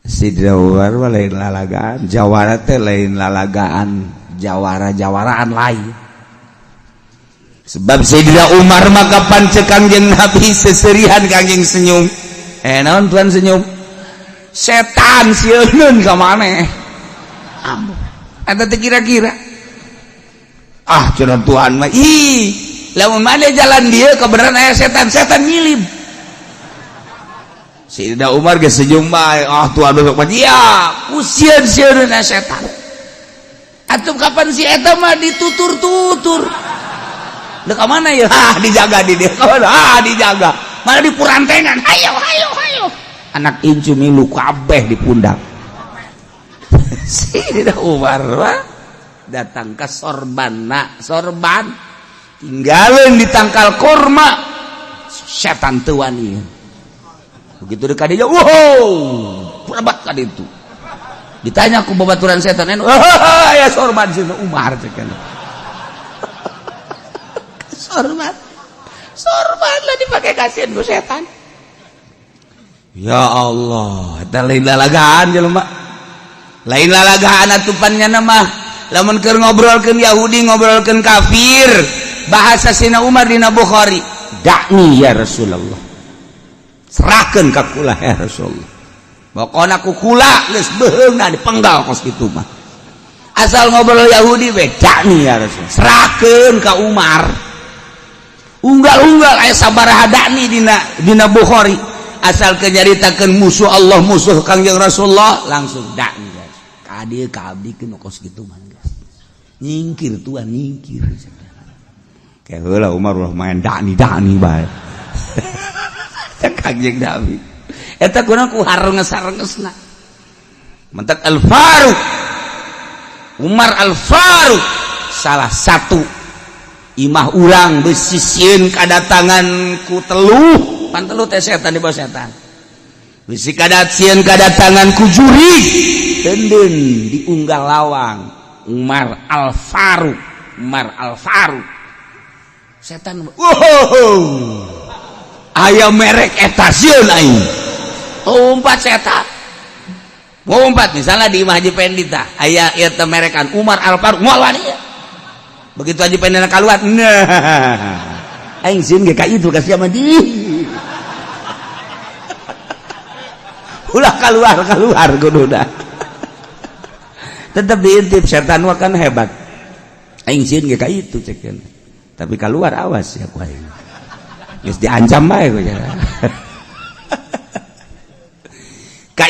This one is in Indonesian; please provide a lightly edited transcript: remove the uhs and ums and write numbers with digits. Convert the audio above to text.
Sidra Umar lain lalagaan, jawara teh lain lalagaan, jawara-jawaraan lain. Sebab Sidra Umar maka pancek Kangjeng Nabi seserihan Kangjeng senyum. Naon tuan senyum? Setan sieun ka maneh. Ampun. Eta teh kira-kira. Cenah Tuhan mah lamun maneh jalan dieu kebenaran aya setan ngilim. Sidna Umar ge senyum bae. Tuhan besok mah iya, usieun-sieun setan. Atuh kapan si eta mah ditutur-tutur. Da ka mana ya? Dijaga di dia. Dijaga. Mana di purantengan. Hayo. Anak incu milu kabeh di pundak. Sidna Umar datang ke sorban tinggalin di tangkal kurma setan tuan ieu begitu dekat dia berat ka ditu ditanya ku babaturan setan ya sorban si Umar cekan sorban lah dipakai kasihan ku setan ya Allah eta lain lalagaan jelema lain lalagaan atupannya nama lamun keur ngobrolkeun Yahudi ngobrolkeun kafir bahasa Sina Umar dina Bukhari dakni ya Rasulullah serahkeun ka kula ya Rasulullah pokona ku kula geus beheungna dipenggal kos kitu mah asal ngobrol Yahudi we dakni ya Rasul serahkeun ka Umar unggal-unggal aya sabaraha dakni dina Bukhari asal kenyaritakeun musuh Allah musuh Kangjeng Rasulullah langsung dakni ka dieu ka abdi keun kos kitu mah nyingkir tuan nyingkir kayak heula Umar ulah main dakni bae Kangjeng Nabi eta kuna ku harenges-harengesna mentek Al-Faruq Umar Al-Faruq salah satu imah urang besisieun kadatangan ku teluh pan teluh teh setan di bawah setan bisi kadatsieun kadatangan ku juri teudeun di unggal lawang Umar Al-Faruq setan aya merek eta sieun aing umpat setan umpat misalnya di Imah Haji Pendita aya ieu teh merekan Umar Al-Faruq moal wani begitu Haji Pendita kaluar aing sieun ge ka itu ka sia mah di ulah keluar kuduna tetap diintip setan mah kan hebat aing sieun ge ka itu cekeun tapi keluar awas ya ku aing geus diancam bae ku nya ka